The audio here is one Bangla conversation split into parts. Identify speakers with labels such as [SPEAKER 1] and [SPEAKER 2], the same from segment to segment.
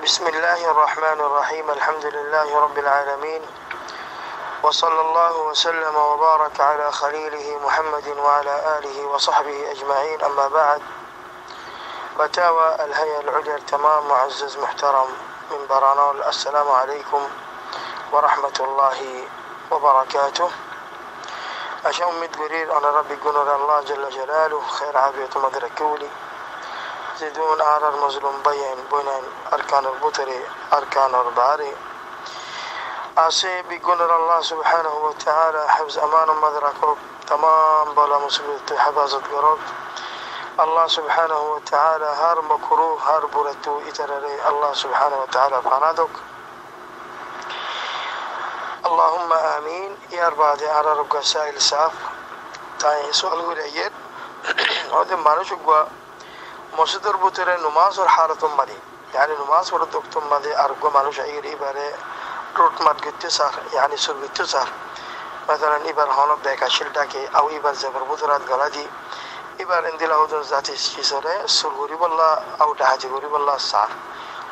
[SPEAKER 1] بسم الله الرحمن الرحيم. الحمد لله رب العالمين، وصلى الله وسلم وبارك على خليله محمد وعلى آله وصحبه أجمعين. أما بعد، فتاوى الهيئة العليا التمام معزز محترم من برانول، السلام عليكم ورحمة الله وبركاته. أشوم متقرير أنا ربي قنر الله جل جلاله خير عافية مدركولي زدون على المظلوم بيان أركان البطري أركان الباري أسي بقنر الله سبحانه وتعالى حفظ أمان مدركوك تمام بلا مصيبة حفاظة قرب الله سبحانه وتعالى هار مكروه هار برتو إتراري الله سبحانه وتعالى فانادك اللهم آمين يا ربادي على ربك سائل ساف تاين سؤال غير هذا ما نشوفه مصدر بطرة نماز والحارة مدي يعني نماز وردك مدي أرجو ما نشعير إبرة روت مد قتسار يعني سر قتسار مثلا إبر هون بدك شلتك أو إبر زبر بطرة غلادي إبر عندي له دون ذات الشيء سر غريب الله أو دهج غريب الله صار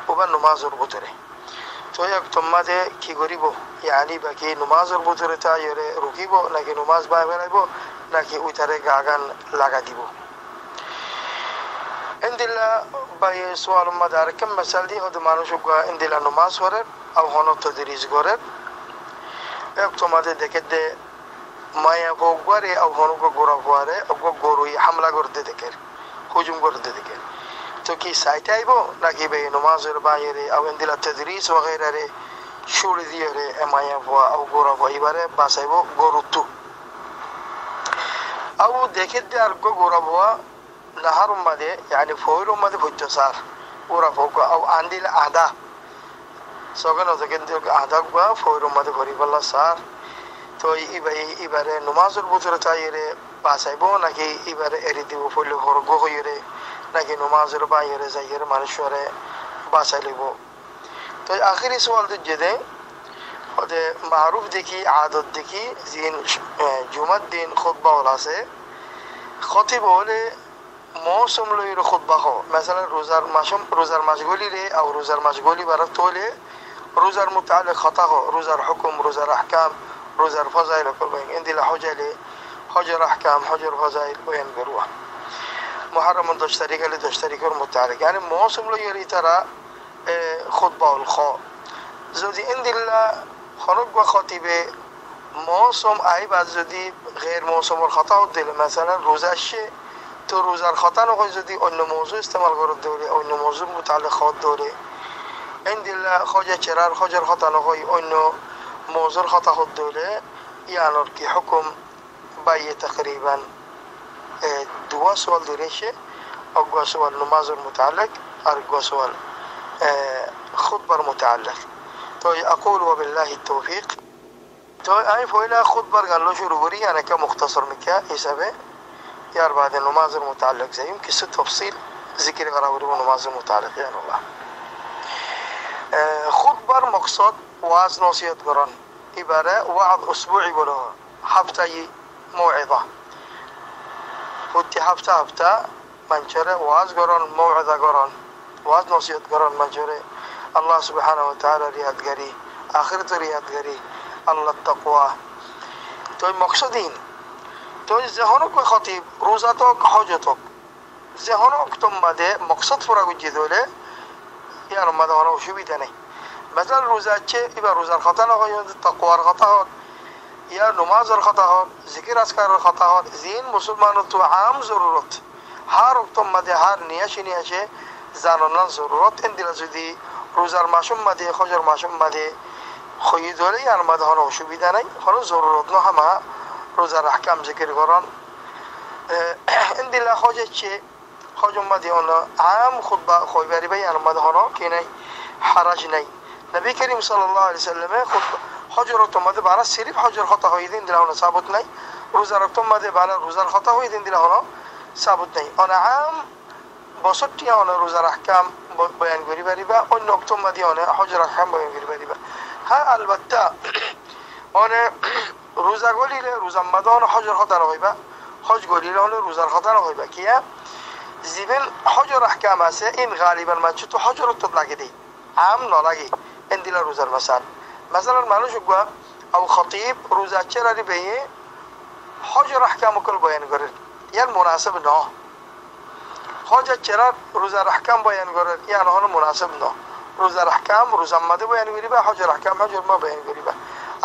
[SPEAKER 1] وبر نماز البطرة تو يكتم مدي كي غريبه يعني بكي نماز البطرة تايره ركيبه لكن نماز بايبه لكن ويترك عن لاقديبه عندنا باي سؤال مدار كم مسألة دي هذا ما نشوفه عندنا نماز ورد أو هنو تدريس ورد يكتم مدى دكتة ما يفوق وري أو هنو كغرف وري أو كغروي حملة ورد دكير هجوم ورد دكير تو كي سايتايبو لكن باي نماز ورد بايري أو عندنا تدريس وغيره ري شول ديره ما يفوق أو غرف ويبره باسايبو غروتو أو دكتة أرجو غرف نهار مدى يعني فويل مدى بجسار ورفوق أو عندي الأعداء سوكان وتكندل أعداء بقى فويل مدى غريب الله صار تو إبرة نماز البطرة تايره باسايبو نكى إبرة أريد وفويل خرجوه يره نكى نماز البايره زيره مانشوره باسايبو تو آخری سوال تجده هذا معروف دكي عادات دكي زين جمعة دين خطبة ولا سه خطيب وله موسم لوی رو خطبه ها مثلا روزار مشغولی ره او روزار مشغولی برای توله روزار متعلق خطا ها روزار حکم روزار احکام روزار فضائل کل باین اندی لحجه لی حجر احکام حجر فضائل باین بروه محرم داشتریک لی داشتریک رو متعلق یعنی موسم لوی ری ترا خطبه الخا زودی اندی لا خرج و خطیبه موسم ای بعد زودی غیر موسم الخطا دل مثلا روزش تو روزار خطا نخوای زدی اون موضوع استعمال کرد دوره اون موضوع متعلق خود دوره عند الله خواجه چرار خواجه خطا نخوای اون موضوع خطا خود دوره یعنی که حکم بای تقریبا دو سوال دریشه او سوال نماز متعلق او سوال خطبه متعلق تو اقول وبالله التوفيق تو اي فويلا خطبه قال شروع وري يعني كمختصر مكا حسابه يار بعد النماز المتعلق زي يمكن ست تفصيل ذكر غراوري ونماز المتعلق يعني الله خطبة مقصد واز نصيحة قرآن عبارة وعظ أسبوعي بلوها حفتي موعظة فتي حفتا منشرة واز قرآن موعظة قرآن واز نصيحة قرآن منشرة الله سبحانه وتعالى رياض قري آخرته رياض قري الله التقوى تو مقصدين تو ذهنك خطيب روزاتك حاجتك ذهنك تم مده مقصد فرا جدوله يعني مده أنا وشو بيتني مثلا روزات شيء يبقى روزار خطأ نقول تقوى الخطأ يا نماز الخطأ ذكر أذكار الخطأ زين مسلمان تو عام ضرورت هار تم مده هار نياش زانونا ضرورت إن دلزودي روزار ماشوم مده خجر ماشوم مده خوي دوله يعني مده أنا وشو بيتني خلاص ضرورت نهما روزار احکام ذکر قرآن عندي لا خواجه چه خواجه مدیانا عام خطبه خوی بری بیان مدهانا که نی حرج نی نبی کریم صلی الله علیه وسلم خطبه حجرات مده برای صرف حجر خطا هایدین دلهانا ثابت نی روزارت مده برای روزار خطا هایدین دلهانا ثابت نی آن عام بسطی آن روزار احکام بیان گری بری با اون نکته مدیانه حجر احکام بیان گری بری با ها البته آن روزا گولی له روزا مدان حجر خطا نهایبه حج گولی له روزا خطا نهایبه کیه زیبل حجر احکام است این غالبا ما چطور حجر تطلق دی আম নলাগে এন্দিলা রোজার মাসালার মানুষ গুয়া আও খতিব রোজা চেরারি বেয়ে হজর আহকাম কল বয়ান করেন ইয়ার মুনাসিব ন হজর চেরার রোজার আহকাম বয়ান করেন ইয়ার হন মুনাসিব ন রোজার আহকাম রোজার মাঝে বয়ান করিবা হজর আহকাম হজর মা বয়ান করিবা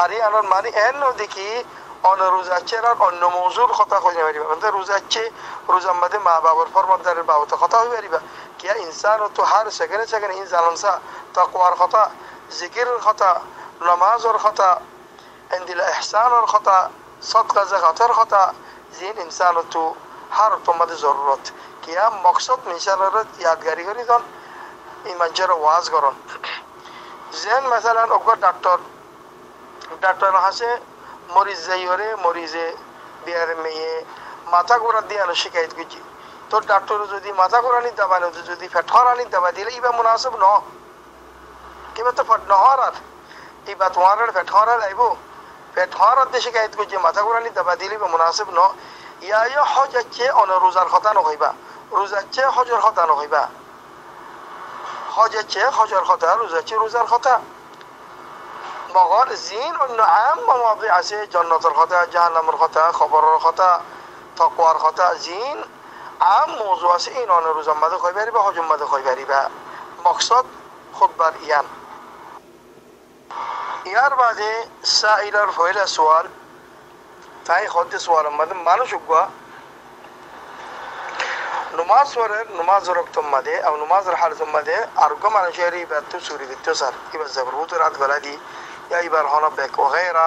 [SPEAKER 1] আর ইয়ার মানে এন দেখি অন রোজা চেরার অন্য মৌজুর কথা কইতে পারিবা মানে রোজা চে রোজার মাঝে মা বাবার ফরমানদারের বাবত কথা হই পারিবা কিয়া ইনসান তো হার সেকেন্ডে ইনসানসা তাকওয়ার কথা জিকিরের কথা নামাজের কথা এন্দিলা ইহসানের কথা সদকা যাকাতের কথা জিন ইনসান তো হার তোমাদের জরুরত কিয়া মকসদ মিশালের ইয়াদগারি করি দন ইমানজের ওয়াজ করন যেন মেসালান অগ ডাক্তার হাসে মরিজ যাইরে মরিজে বিয়ার মেয়ে মাথা গোড়া দিয়ে আনো শিকায়ত করছি তো ডাক্তার যদি মাথা গোড়ানি দাবা নদী যদি ফেটহরানি দাবা দিলে ইবা মুনাসিব ন কিবা তো ফট নহর আর ইবা তোমার ফেটহরাল আইব ফেটহরাত দিয়ে শিকায়ত করছি মাথা গোড়ানি দাবা দিলে ইবা মুনাসিব ন ইয়া হজ আছে অন রোজার কথা নহইবা রোজা আছে হজর কথা নহইবা হজ আছে হজর কথা রোজা আছে রোজার কথা মগর জিন অন্য আম মাওয়াদি আছে জান্নাতের কথা জাহান্নামের কথা খবরের কথা তাকওয়ার কথা জিন আম মওজু আছে ইন অন রোজার মাঝে কই পারিবা হজর মাঝে কই পারিবা মকসদ খুতবার ইয়ার বাদে সাইলার ফয়লা সওয়াল তাই হদ্দে সওয়ালের মধ্যে মানুষ গুয়া নমাজ রক্তম মাঝে আর নমাজের হালতম মাঝে আরোগ্য মানুষের ইবার তো চুরি দিতে স্যার এবার জবরবুত রাত গলা দি ইয়া এবার হন বেক ওগেরা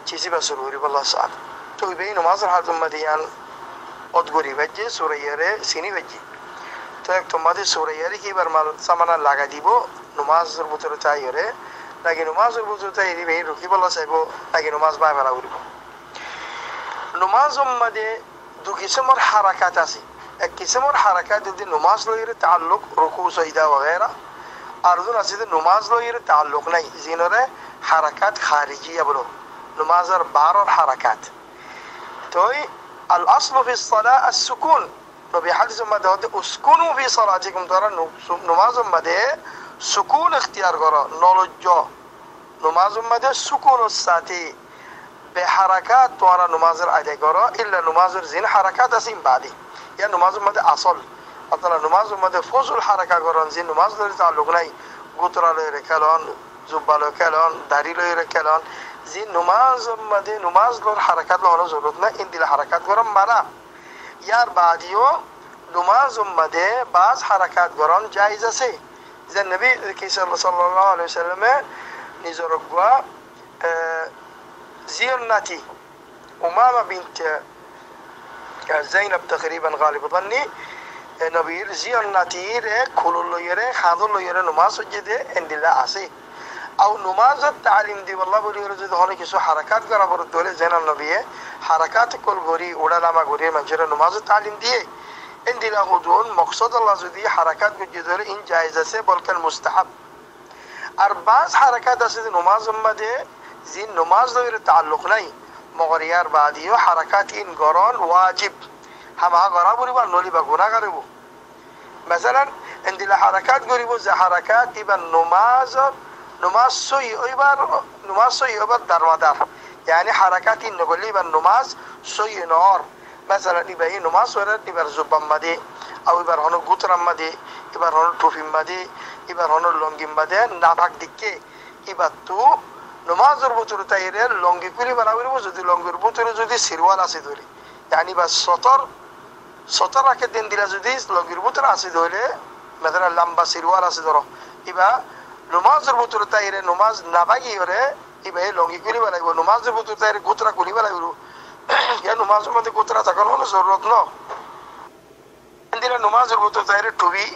[SPEAKER 1] চিসি বা শুরু করি বল্লা স্যার তো এই নমাজের হালতম মাঝে ইয়ান অদগরি বাজে সুরাইয়ারে সিনি বাজে তো এক তোমাদের সুরাইয়ারে কি এবার মাল সামানা লাগা দিব নমাজের ভিতরে চাইরে নাকি নমাজের ভিতরে চাই দিবে রুকি বলা চাইব নাকি নমাজ বাই ফেলা করিব নমাজের মাঝে দু কিসমের হারাকাত আছে এক কিসমের হারাকাত যদি নমাজ লইয়ের তাল্লুক রুকু সজদা वगैरह আর দুন আছে যে নমাজ লইয়ের তাল্লুক নাই জিনরে হারাকাত খারিজিয়া বলো নমাজের 12 হারাকাত তোই আল আসলু ফি الصلاه السكون নবী হাদিসের মধ্যে হতে উসকুনু ফি সালাতিকুম তারা নমাজের মধ্যে সুকুন ইখতিয়ার করো নলজ্জ নমাজের মধ্যে সুকুনের সাথে বেহারাকাত তোরা নমাজের আদায় করো ইল্লা নমাজের জিন হারাকাত আছে বাদি ইয়া নমাজের মধ্যে আসল আপনারা নমাজের মধ্যে ফজল হারাকা করেন যে নমাজ লইতে তাল্লুক নাই গোতরা লইরে খেলন জুব্বা লই খেলন দাড়ি লইরে খেলন যে নমাজের মধ্যে নমাজ লর হারাকাত লওয়ার জরুরত না ইন্দিলা হারাকাত গরম মারা ইয়ার বাদিও নমাজের মধ্যে বাজ হারাকাত গরম জায়েজ আছে যে নবী সাল্লাল্লাহু আলাইহি ওয়াসাল্লামে নিজের গুয়া জিয়নাতি উমামা বিনত زينب تقريبا غالب ظني نبير زيناتي রে খুলুল লইরে খাদুল লইরে নামাজ সজ্জে এন্দিলা আছে আও নামাজ তালিম দি আল্লাহ বলি যদি হনে কিছু হারাকাত করা বড় দলে জানাল নবী হারাকাত কল গরি ওড়ালামা গরি মানুষের নামাজ তালিম দিয়ে এন্দিলা হুজুন মকসদ আল্লাহ যদি হারাকাত গজি ধরে ইন জায়েজ আছে বলকেন মুস্তাহাব আর বাস হারাকাত আছে নামাজের মধ্যে জিন নামাজ লইরে তাল্লুক নাই মগরিয়ার বাদিও হারাকাত ইন গরন ওয়াজিব হামা গরা বলিবা নলিবা গুনাহ করিব مثلا এন্দিলা হারাকাত করিব যে হারাকাত ইবা নমাজ সই ওইবার দারওয়াদার يعني حركات نقول ইবা নমাজ সই নর مثلا ইবা নমাজ ওরা ইবার জুবাম মাদে او ইবার হন গুতরাম মাদে ইবার হন টুফিম মাদে ইবার হন লঙ্গিম মাদে না ভাগ দিকে ইবা তো নমাজের ভিতরে তাইরে লঙ্গি কুলি বানাবো যদি লঙ্গির ভিতরে যদি সিরওয়াল আছে ধরে يعني বা সতর রাখে দিন দিলা যদি লঙ্গির ভিতরে আছে ধরে مثلا লম্বা সিরওয়াল আছে ধরো ইবা নমাজের ভিতরে তাইরে নমাজ না ভাগি হরে ইবা লঙ্গি কুলি বানাইবো নমাজের ভিতরে তাইরে গোতরা কুলি বানাইবো ইয়া নমাজের মধ্যে গোতরা থাকার কোনো জরুরত ন দিলা নমাজের ভিতরে তাইরে টুবি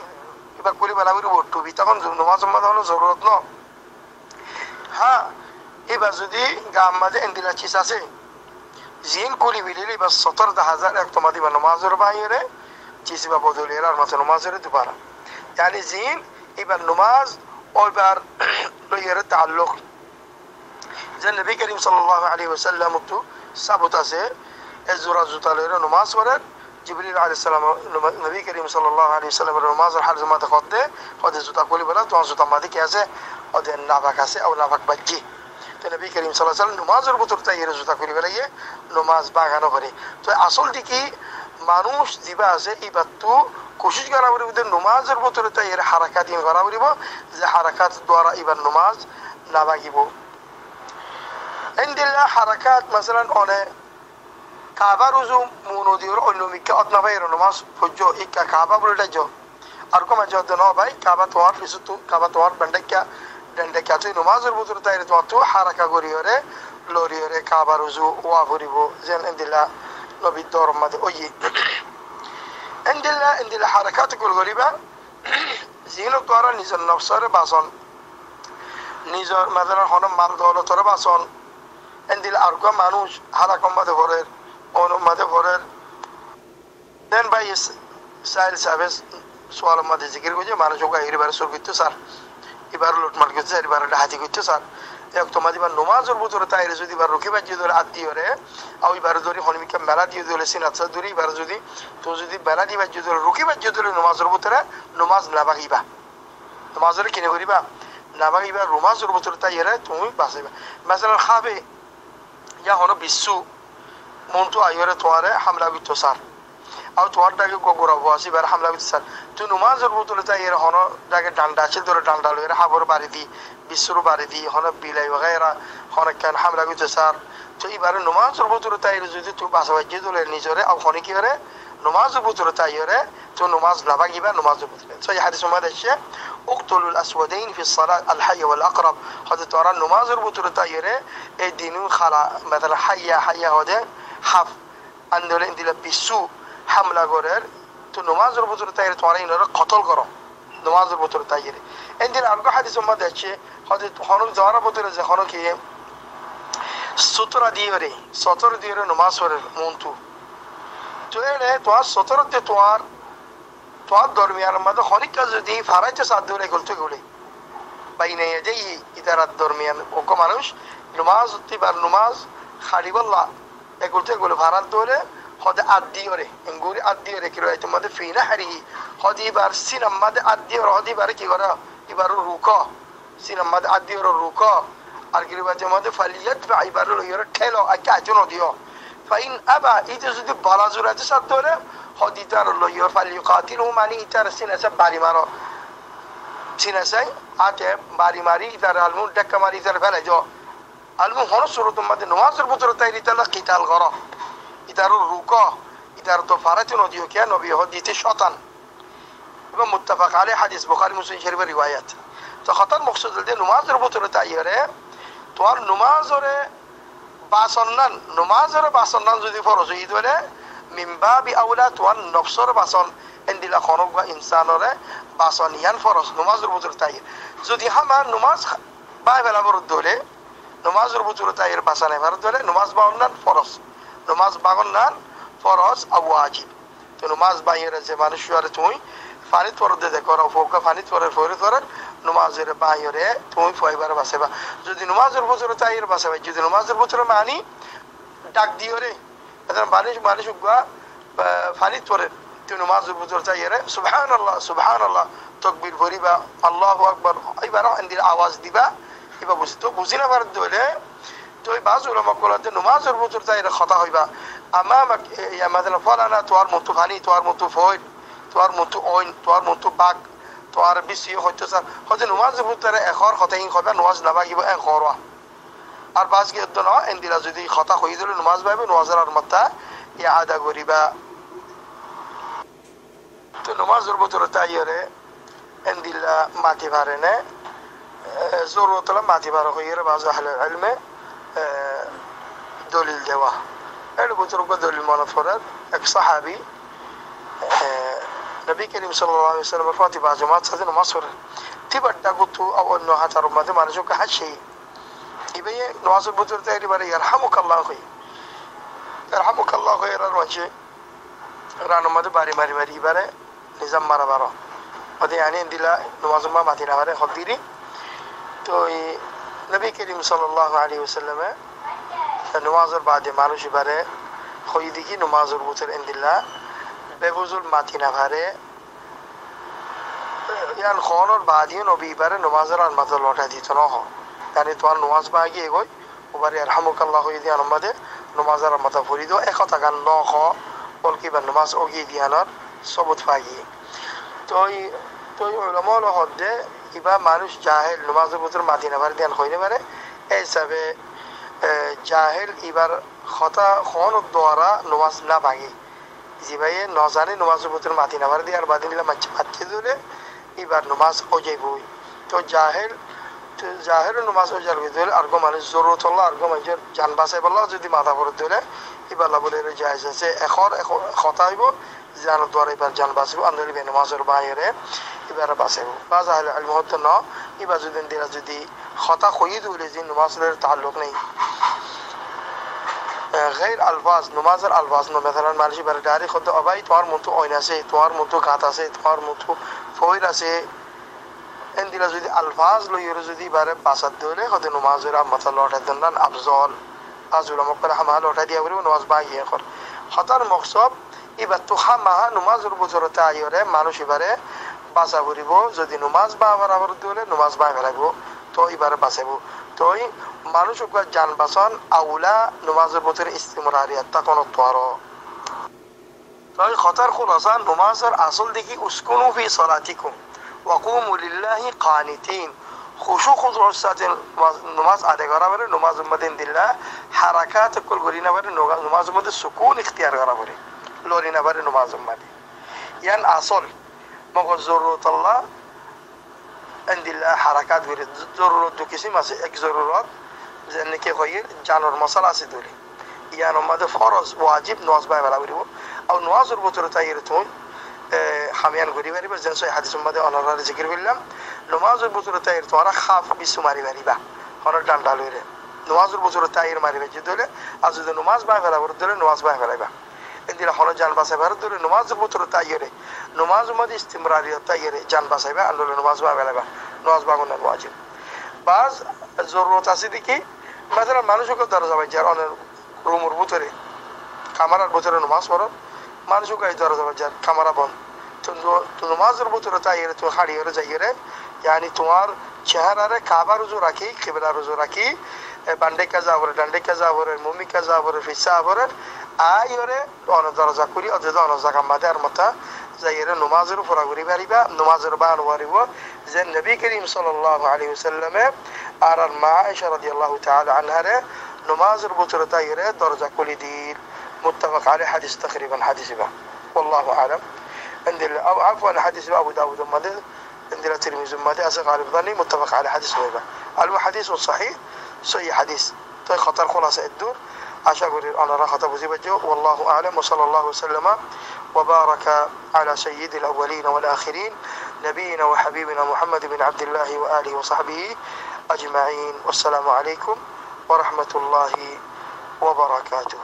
[SPEAKER 1] ইবা কুলি বানাইবো টুবি তখন নমাজের মধ্যে কোনো জরুরত ন হ্যাঁ এবার যদি গাম মাঝে এন্দিলা চিস আছে জিন কুলি বিলিলে এবার 17,000 এক তোমাদের নমাজের বাইরে চিসি বা বদলের আর মাঝে নমাজের দুপারা يعني জিন এবার নমাজ ওইবার লইয়ের তাল্লুক যে নবী করিম সাল্লাল্লাহু আলাইহি ওয়াসাল্লাম তো সাবত আছে এজরা জুতা লইরে নমাজ পড়েন জিবরিল আলাইহিস সালাম নবী করিম সাল্লাল্লাহু আলাইহি ওয়াসাল্লাম নামাজের হাল জমাতে করতে ওদের জুতা খুলি বলা তোমার জুতা মাদি কি আছে ওদের নাফাক আছে ও নাফাক বাজি তো নবী করিম সাল্লাল্লাহু আলাইহি ওয়াসাল্লাম নামাজের ভিতর তাই এর জুতা খুলি বলা নামাজ বাগানো করে তো আসলটি কি মানুষ দিবা আছে এবার তো কোশিশ করা করিব যে নামাজের ভিতরে তাই এর হারাকাত ইন করা করিব যে হারাকাত দ্বারা এবার নামাজ না ভাগিব ইনদিল্লাহ হারাকাত মাসালান অনেক কাবা রুজু মুনদির অন্যমিকে অদনাবাইর নামাজ ফুজ্জ ইকা কাবা বলে যাও আর কমা যাও না ভাই কাবা তোয়ার ফিসুতু কাবা তোয়ার ডন্ডাকা তুই নামাজের ভিতরে তাই তোমার তো হারাকা করিয়রে লরিয়রে কাবা রুজু ওয়া করিব যেন ইনদিল্লাহ নবী দরমাতে ওই ইনদিল্লাহ হারাকাত কুল করিবা জিনো তোরা নিজের নফসরে বাসন নিজের মাদার হন মাল দৌলতরে বাসন ইনদিল্লাহ আর কম মানুষ হারাকম মাদে ভরের অনুমাদে ভরের দেন ভাই সাইল সাহেব সোয়াল মাদে জিকির করছে মানুষকে এবার সুর করতে স্যার এবার লুটমাট করতে স্যার এবার হাতি করতে স্যার এক তোমার এবার নমাজের ভিতরে তাই যদি এবার রুখিবার যদি আত্মীয় রে আর এবার ধরি হনিমিকা মেলা দিয়ে দিলে সিনাচ্ছা ধরি এবার যদি তো যদি মেলা দিবার যদি রুখিবার যদি নমাজের ভিতরে নমাজ না বাগিবা নমাজের কিনে করিবা না বাগিবা নমাজের ভিতরে তাই রে তুমি বাঁচাইবা মেসাল খাবে ইয়া হলো বিশ্ব মনটো আইরে তোয়ারে হামলা বিতো স্যার আর তোয়ার ডাকে গোগরাবো আসি বার হামলা বিতো স্যার তুই নমাজের ভিতরে তাই এর হন ডাকে ডান্ডা আছে ধরে ডান্ডা লইরে হাবর বাড়ি দি বিশ্বর বাড়ি দি হন বিলাই বগাইরা হন কেন হামলা বিতো স্যার তো এবারে নমাজের ভিতরে তাই যদি তুই বাসাবাজি তোলে নিজরে আর হনে কি করে নমাজের ভিতরে তাই এরে তো নমাজ না ভাগিবা নমাজের ভিতরে তো এই হাদিস মধ্যে আছে উকতুলুল আসওয়াদাইন ফি الصلاه الحي والاقرب হযরত তোরা নমাজের ভিতরে তাই এরে এই দিনু খালা مثلا হাইয়া হদে হাফ আন্দোলন দিলা বিশ্বু হামলা করার তো নমাজের ভিতরে তাই তোরা ইনরা কতল করো নমাজের ভিতরে তাই এরে এদিন আর হাদিস মধ্যে আছে হযরত হনক যাওয়ার ভিতরে যে হনক কি সুতরা দিয়ে নমাজ পড়ে মনতু তো এনে তোর সতরতে তোর দরমিয়ার মধ্যে হনিকা যদি ফারাইতে সাধ্য রে গলতে গলে বাইনে যাই ইতারাত দরমিয়ান ওকে মানুষ নমাজ তিবার নমাজ খাড়িবল্লা এগুলতে গলে ভারাত ধরে হদে আদিয়রে এঙ্গুরি আদিয়রে কি রয় তোমাদের ফিনা হারি হদিবার সিনাম্মাদে আদিয়র হদিবার কি করা এবার রুক সিনাম্মাদে আদিয়র রুক আর কি রয় মধ্যে ফালিয়াত বা ইবার লইরে ঠেলো আকে আজন দিও ফাইন আবা ইতে যদি বালা জুরাতে সাধ্য রে হদিতার লইর ফালিকাতিল মানে ইতার সিনাসা বাড়ি মারো সিনাসাই আতে বাড়ি মারি ইতার আলমু ডাক্কা মারি ইতার ফেলে যাও আলমু হন সুরত মধ্যে নমাজের ভিতরে তাই ইতালা কিতাল করো ইতার রুক ইতার তো ফারাতে নদীও কে নবী হদিতে শতান এবং মুত্তাফাক আলাইহি হাদিস বুখারী মুসলিম শরীফের রিওয়ায়াত তো খতার মকসুদ দে নমাজের ভিতরে তাই রে তোমার নমাজরে বাসন্নান নমাজরে বাসন্নান যদি ফরজ হই ধরে মিমবাবি আউলা তোমার নফসর বাসন এন্দিলা খনক বা ইনসানরে বাসন ইয়ান ফরজ নমাজের ভিতরে তাই যদি হামা নমাজ বাই বেলা বরদ ধরে নমাজের ভিতরে তাই এর বাসানে ভারত ধরে নমাজ বাগন্নান ফরজ নমাজ বাগন্নান ফরজ আর ওয়াজিব তো নমাজ বাইরে যে মানুষরে তুমি ফানিত পরদে দেখো ফোকা ফানিত পরে ফরে ধরে নমাজের বাইরে তুমি ফয়বার বাসেবা যদি নমাজের ভিতরে তাই এর বাসেবা যদি নমাজের ভিতরে মানি ডাক দিও রে মানুষ গুয়া ফানিত পরে তুমি নমাজের ভিতরে তাই এর সুবহানাল্লাহ তাকবীর ভরিবা আল্লাহু আকবার এবার আন্দির আওয়াজ দিবা এবার বুঝি তো বুঝি না পারত হলে তো এই বাজ উলামা কলাতে নমাজের ভিতরে তাই এর কথা হইবা আমামাক ইয়া মাদালা ফালানা তোর মতো ফানি তোর মতো ফয় তোর মতো ওইন তোর মতো বাক তোর বেশি হয়তো স্যার হয়তো নমাজের ভিতরে এখর কথা ইন হবে নমাজ না বাগিব এক করবা আর বাজ গিয়ে তো না এন্দিরা যদি কথা হয়ে দিল নমাজ পাইবে নমাজের আর মাত্রা ইয়া আদা করিবা তো নমাজের ভিতরে তাইরে এন্দিলা মাটি ভারে নে জরুরত হলে মাটি ভাড়া হয়ে বাজ আহলে ইলমে দলিল দেওয়া এর ভিতরে দলিল মনে পড়ার এক সাহাবী নবী করিম সাল্লাল্লাহু আলাইহি ওয়াসাল্লাম ফাতিবা জামাত সাথে নামাজ পড়ে তিবারটা গুতু আর অন্য হাজার মধ্যে মানুষকে হাসি ইবে নামাজের ভিতরে তাইরে বারে ইয়ারহামুকাল্লাহ এর রয়েছে রানের মধ্যে বাড়ি মারি বারে নিজাম মারা বারো ওদের আনি দিলা নামাজ মাতি না পারে হদিরি তো এই নবী করিম সাল্লাল্লাহু আলাইহি ওয়াসাল্লামে নামাজের বাদে মানুষ বারে হই দেখি নামাজের ভিতরে ইনদিল্লাহ বেফুজুল মাতি না পারে ইয়ান খনর বাদিয়ে নবী বারে নমাজের আর মাথা লটা দিত না yani তোমার নমাজ বাগি এগোই ওবারে আরহামুকাল্লাহ হই দিয়ান আমাদের নমাজের মাথা ভরি দাও একতা গান ন খ বলকি বা নমাজ ওগি দিয়ানোর সবুত পাগি তো উলামা হদে ইবা মানুষ জাহেল নমাজের ভিতর মাতি না পারে দিয়ান হইনে পারে এই হিসাবে জাহেল ইবার খতা খন দ্বারা নমাজ না ভাঙি জিবাই নজানে নমাজের ভিতর মাতি না পারে দিয়ে আর বাদি দিলে মাতি দিলে এবার নমাজ অজয় বই তো জাহের নমাজ অজার দিলে আর গো মানুষ জরুরত হল আর গো মানুষের জান বাঁচাই বলল যদি মাথা পরে দিলে এবার বলে জাহেজ আছে খতা হইব জানার দ্বারা এবার জান বাঁচব আন্দোলিবে নমাজের বাইরে এবার বাঁচাইব বা জাহেল আলমহত্ব ন এবার যদি দিলা যদি খতা খই দিলে যে নমাজের তাল্লুক নেই غير الفاظ نمازر الفاظ نو مثلا مالشي بر داري خود ابای توار مونتو اویناسه توار مونتو غاتاسه توار مونتو فویراسه اندیلا جدي الفاظ لو يرو جدي بار باسد دوله خود نمازر مثلا لوٹه دندان افضل ازول مقر حمال لوٹه دی اوري نماز باگي خور خطر مقصب ইবা তো খামা নমাজের বছরতে আইরে মানুষ এবারে বাঁচা করিব যদি নমাজ বা বরাবর দিলে নমাজ বা ফেলাইব তো এবারে বাঁচাইব তো মানুষ জান বাঁচন আউলা নমাজের বছর ইস্তিমরারিয়াত তা কোনো তোয়ারো তাই খতার খুলাসা নমাজের আসল দেখি উসকুনু ফি সালাতিকুম ওয়াকুমু লিল্লাহি কানিতিন খুশু খুজুর সাথে নমাজ আদায় করা বলে নমাজ উম্মতিন দিল্লাহ হারাকাত কুল করিনা বলে নমাজ মধ্যে সুকুন ইখতিয়ার করা বলে লরিনা বলে নমাজ উম্মতি ইয়ান আসল মগর জরুরত আল্লাহ আন্দিল্লাহ হারাকাত বলে জরুরত কিসিম আছে এক জরুরত যেনেকে হয়ে জানোর মশলা আছে দলি ইয়ান মধ্যে ফরজ ওয়াজিব নমাজ বাই বলা বলিব আর নমাজের বছর তাইর তুই হামিয়ান করি পারিব যেন সই হাদিস মধ্যে অনরার জিকির করলাম নমাজের বছর তাইর তোরা খাফ বিসু মারি পারিবা অনর ডান্ডা লইরে নমাজের বছর তাইর মারিবে যে দলে আর যদি নমাজ বাই ফেলা বলে দলে নমাজ বাই ফেলাইবা এদিকে হল জান বাসাই ভারত দলে নমাজের বছর তাইরে নমাজ মধ্যে ইস্তিমরারিয়ত তাইরে জান বাসাইবা আর দলে নমাজ বাই ফেলাইবা নমাজ বাগুনের ওয়াজিব বাস জরুরত আছে দেখি مثلا মানুষকে দরজা বাই যার অনেক রুমের ভিতরে কামারার ভিতরে নমাজ পড়ো মানুষকে দরজা বাই যার কামারা বন্ধ তো নমাজের ভিতরে তাইরে তো হাড়িয়ে যাইরে यानी তোমার চেহারারে কাবা রুজু রাখি কিবলা রুজু রাখি বান্ডে কাজা বরে ডান্ডে কাজা বরে মুমি কাজা বরে ফিসা বরে আইরে অন দরজা করি অযথা অন জায়গা মাদে আর মতা যাইরে নমাজের উপর করি পারিবা নমাজের বান ওয়ারিব যে নবী করিম সাল্লাল্লাহু আলাইহি ওয়াসাল্লামে আর মা আয়েশা রাদিয়াল্লাহু তাআলা আনহা নমাজের ভিতরে তাইরে দরজা খুলি দিল متفق عليه حديث تقريبا حديث با والله اعلم عند او عفوا حديث ابو داود مده عند الترمذي مده اسق غالب ظني متفق على حديث ويبا الحديث صحيح صحيح حديث طيب خطر خلاص الدور عشان اقول انا راح خطب وزيبجو والله اعلم وصلى الله وسلم وبارك على سيد الاولين والاخرين نبينا وحبيبنا محمد بن عبد الله واله وصحبه اجمعين والسلام عليكم ورحمه الله وبركاته